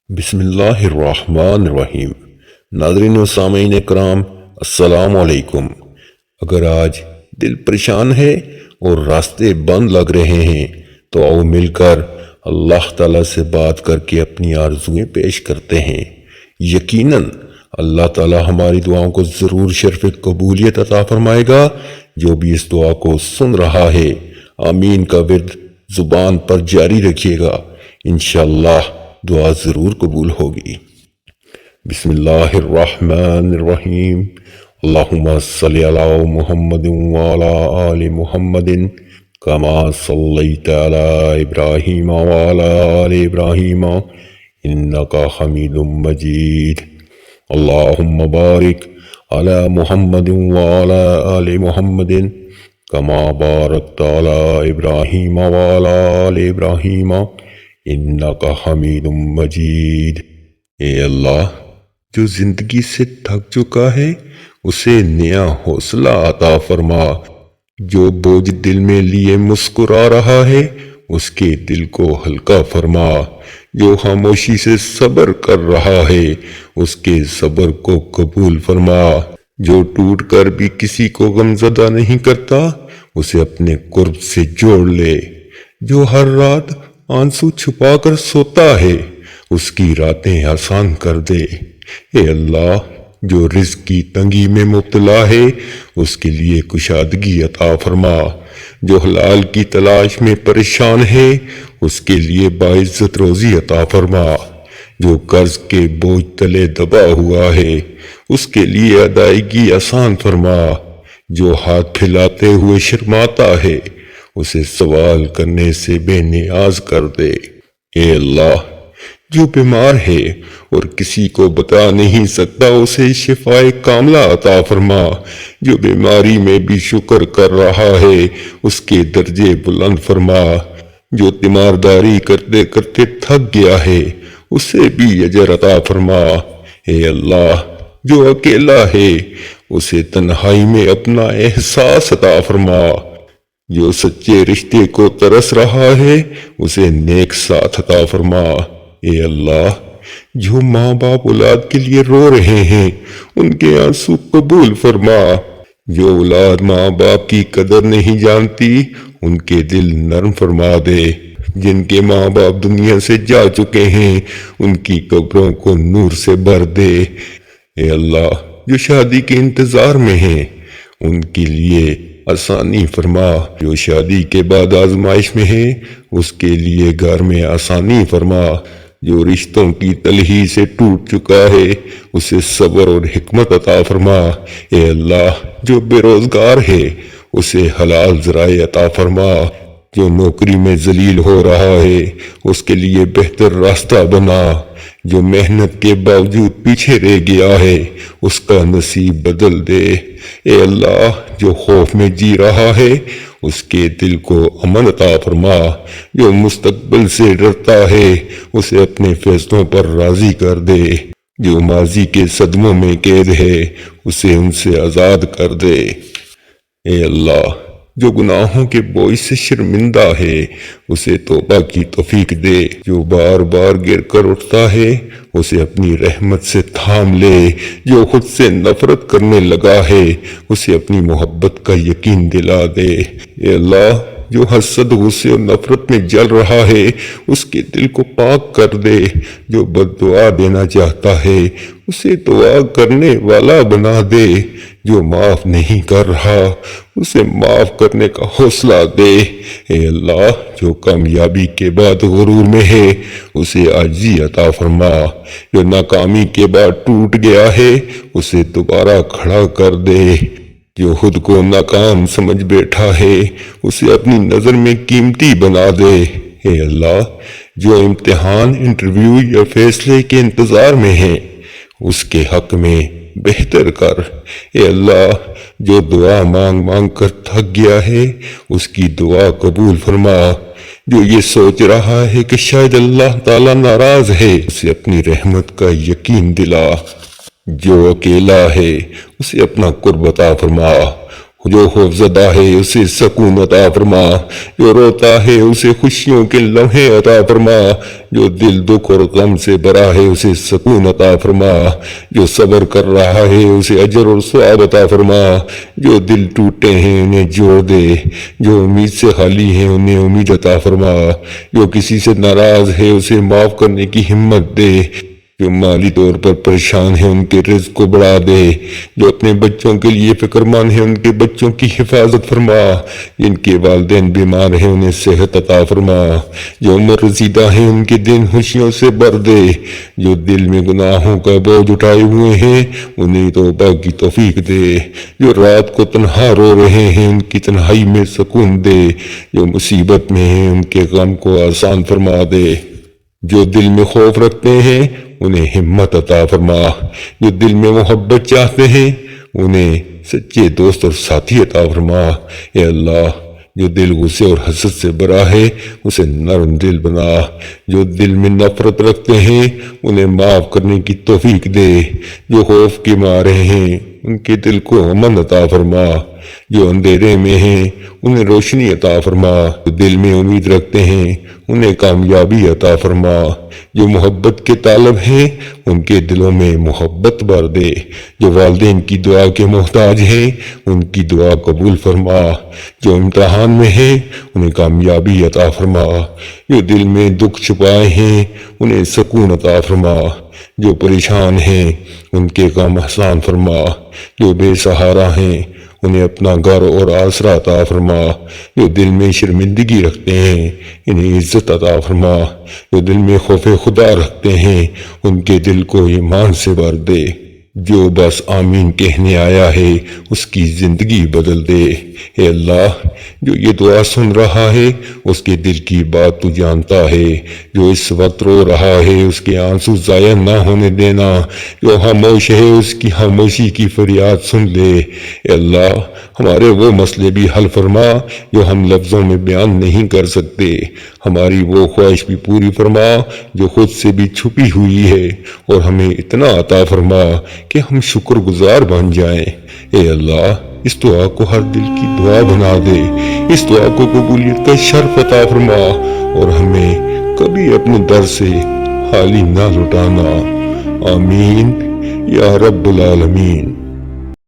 بسم اللہ الرحمن الرحیم۔ ناظرین و سامعین کرام، السلام علیکم۔ اگر آج دل پریشان ہے اور راستے بند لگ رہے ہیں تو آؤ مل کر اللہ تعالیٰ سے بات کر کے اپنی آرزویں پیش کرتے ہیں۔ یقیناً اللہ تعالیٰ ہماری دعاؤں کو ضرور شرف قبولیت عطا فرمائے گا۔ جو بھی اس دعا کو سن رہا ہے، آمین کا ورد زبان پر جاری رکھیے گا، انشاءاللہ دعا ضرور قبول ہوگی۔ بسم اللہ الرحمن الرحیم۔ اللہم صلی علی محمد وعلی آل محمد کما صلیت علی ابراہیم وعلی آل ابراہیم انکا حمید مجید۔ اللہم بارک علی محمد وعلی آل محمد کما بارکت علی ابراہیم وعلی آل ابراہیم انکا حمید مجید۔ اے اللہ، جو زندگی سے تھک چکا ہے اسے نیا حوصلہ عطا فرما۔ جو بوجھ دل میں لیے مسکرا رہا ہے اس کے دل کو ہلکا فرما۔ جو خاموشی سے صبر کر رہا ہے اس کے صبر کو قبول فرما۔ جو ٹوٹ کر بھی کسی کو غمزدہ نہیں کرتا اسے اپنے قرب سے جوڑ لے۔ جو ہر رات آنسو چھپا کر سوتا ہے اس کی راتیں آسان کر دے۔ اے اللہ، جو رزق کی تنگی میں مبتلا ہے اس کے لیے کشادگی عطا فرما۔ جو حلال کی تلاش میں پریشان ہے اس کے لیے باعزت روزی عطا فرما۔ جو قرض کے بوجھ تلے دبا ہوا ہے اس کے لیے ادائیگی آسان فرما۔ جو ہاتھ پھیلاتے ہوئے شرماتا ہے اسے سوال کرنے سے بے نیاز کر دے۔ اے اللہ، جو بیمار ہے اور کسی کو بتا نہیں سکتا اسے شفاء کاملہ عطا فرما۔ جو بیماری میں بھی شکر کر رہا ہے اس کے درجے بلند فرما۔ جو تیمارداری کرتے کرتے تھک گیا ہے اسے بھی اجر عطا فرما۔ اے اللہ، جو اکیلا ہے اسے تنہائی میں اپنا احساس عطا فرما۔ جو سچے رشتے کو ترس رہا ہے اسے نیک ساتھ عطا فرما۔ اے اللہ، جو ماں باپ اولاد کے لیے رو رہے ہیں ان کے آنسو قبول فرما۔ جو اولاد ماں باپ کی قدر نہیں جانتی ان کے دل نرم فرما دے۔ جن کے ماں باپ دنیا سے جا چکے ہیں ان کی قبروں کو نور سے بھر دے۔ اے اللہ، جو شادی کے انتظار میں ہیں ان کے لیے آسانی فرما۔ جو شادی کے بعد آزمائش میں ہے اس کے لیے گھر میں آسانی فرما۔ جو رشتوں کی تلہی سے ٹوٹ چکا ہے اسے صبر اور حکمت عطا فرما۔ اے اللہ، جو بے روزگار ہے اسے حلال ذرائع عطا فرما۔ جو نوکری میں ذلیل ہو رہا ہے اس کے لیے بہتر راستہ بنا۔ جو محنت کے باوجود پیچھے رہ گیا ہے اس کا نصیب بدل دے۔ اے اللہ، جو خوف میں جی رہا ہے اس کے دل کو امن عطا فرما۔ جو مستقبل سے ڈرتا ہے اسے اپنے فیصلوں پر راضی کر دے۔ جو ماضی کے صدموں میں قید ہے اسے ان سے آزاد کر دے۔ اے اللہ، جو گناہوں کے بوجھ سے شرمندہ ہے اسے توبہ کی توفیق دے۔ جو بار بار گر کر اٹھتا ہے اسے اپنی رحمت سے تھام لے۔ جو خود سے نفرت کرنے لگا ہے اسے اپنی محبت کا یقین دلا دے۔ اے اللہ، جو حسد، غصے اور نفرت میں جل رہا ہے اس کے دل کو پاک کر دے۔ جو بد دعا دینا چاہتا ہے اسے دعا کرنے والا بنا دے۔ جو معاف نہیں کر رہا اسے معاف کرنے کا حوصلہ دے۔ اے اللہ، جو کامیابی کے بعد غرور میں ہے اسے عاجزی عطا فرما۔ جو ناکامی کے بعد ٹوٹ گیا ہے اسے دوبارہ کھڑا کر دے۔ جو خود کو ناکام سمجھ بیٹھا ہے اسے اپنی نظر میں قیمتی بنا دے۔ اے اللہ، جو امتحان، انٹرویو یا فیصلے کے انتظار میں ہے اس کے حق میں بہتر کر۔ اے اللہ، جو دعا مانگ مانگ کر تھک گیا ہے اس کی دعا قبول فرما۔ جو یہ سوچ رہا ہے کہ شاید اللہ تعالیٰ ناراض ہے اسے اپنی رحمت کا یقین دلا۔ جو اکیلا ہے اسے اپنا قرب عطا فرما۔ جو خوفزدہ ہے اسے سکون عطا فرما، جو روتا ہے اسے خوشیوں کے لمحے عطا فرما، جو دل دکھ اور غم سے بھرا ہے اسے سکون عطا فرما، جو صبر کر رہا ہے اسے اجر اور ثواب عطا فرما، جو دل ٹوٹے ہیں انہیں جوڑ دے، جو امید سے خالی ہیں انہیں امید عطا فرما، جو کسی سے ناراض ہے اسے معاف کرنے کی ہمت دے، جو مالی طور پر پریشان ہیں ان کے رزق کو بڑھا دے، جو اپنے بچوں کے لیے فکر مند ہیں ان کے بچوں کی حفاظت فرما، جن کے والدین بیمار ہیں انہیں صحت عطا فرما، جو عمر رسیدہ ہیں ان کے دن خوشیوں سے بھر دے، جو دل میں گناہوں کا بوجھ اٹھائے ہوئے ہیں انہیں توبہ کی توفیق دے، جو رات کو تنہا رو رہے ہیں ان کی تنہائی میں سکون دے، جو مصیبت میں ہیں ان کے غم کو آسان فرما دے، جو دل میں خوف رکھتے ہیں انہیں ہمت عطا فرما، جو دل میں محبت چاہتے ہیں انہیں سچے دوست اور ساتھی عطا فرما۔ اے اللہ، جو دل غصے اور حسد سے بھرا ہے اسے نرم دل بنا، جو دل میں نفرت رکھتے ہیں انہیں معاف کرنے کی توفیق دے، جو خوف کے مارے ہیں ان کے دل کو امن عطا فرما، جو اندھیرے میں ہیں انہیں روشنی عطا فرما، جو دل میں امید رکھتے ہیں انہیں کامیابی عطا فرما، جو محبت کے طالب ہیں ان کے دلوں میں محبت بھر دے، جو والدین کی دعا کے محتاج ہیں ان کی دعا قبول فرما، جو امتحان میں ہیں انہیں کامیابی عطا فرما، جو دل میں دکھ چھپائے ہیں انہیں سکون عطا فرما، جو پریشان ہیں ان کے غم آسان فرما، جو بے سہارا ہیں انہیں اپنا گھر اور آسرا عطا فرما، جو دل میں شرمندگی رکھتے ہیں انہیں عزت عطا فرما، جو دل میں خوف خدا رکھتے ہیں ان کے دل کو ایمان سے بھر دے، جو بس آمین کہنے آیا ہے اس کی زندگی بدل دے۔ اے اللہ، جو یہ دعا سن رہا ہے اس کے دل کی بات تو جانتا ہے، جو اس وقت رو رہا ہے اس کے آنسو ضائع نہ ہونے دینا، جو خاموش ہے اس کی خاموشی کی فریاد سن لے۔ اے اللہ، ہمارے وہ مسئلے بھی حل فرما جو ہم لفظوں میں بیان نہیں کر سکتے، ہماری وہ خواہش بھی پوری فرما جو خود سے بھی چھپی ہوئی ہے، اور ہمیں اتنا عطا فرما کہ ہم شکر گزار بن جائیں۔ اے اللہ، اس دعا کو ہر دل کی دعا بنا دے، اس دعا کو قبولیت کا شرف عطا فرما، اور ہمیں کبھی اپنے در سے خالی نہ لٹانا۔ آمین یا رب العالمین۔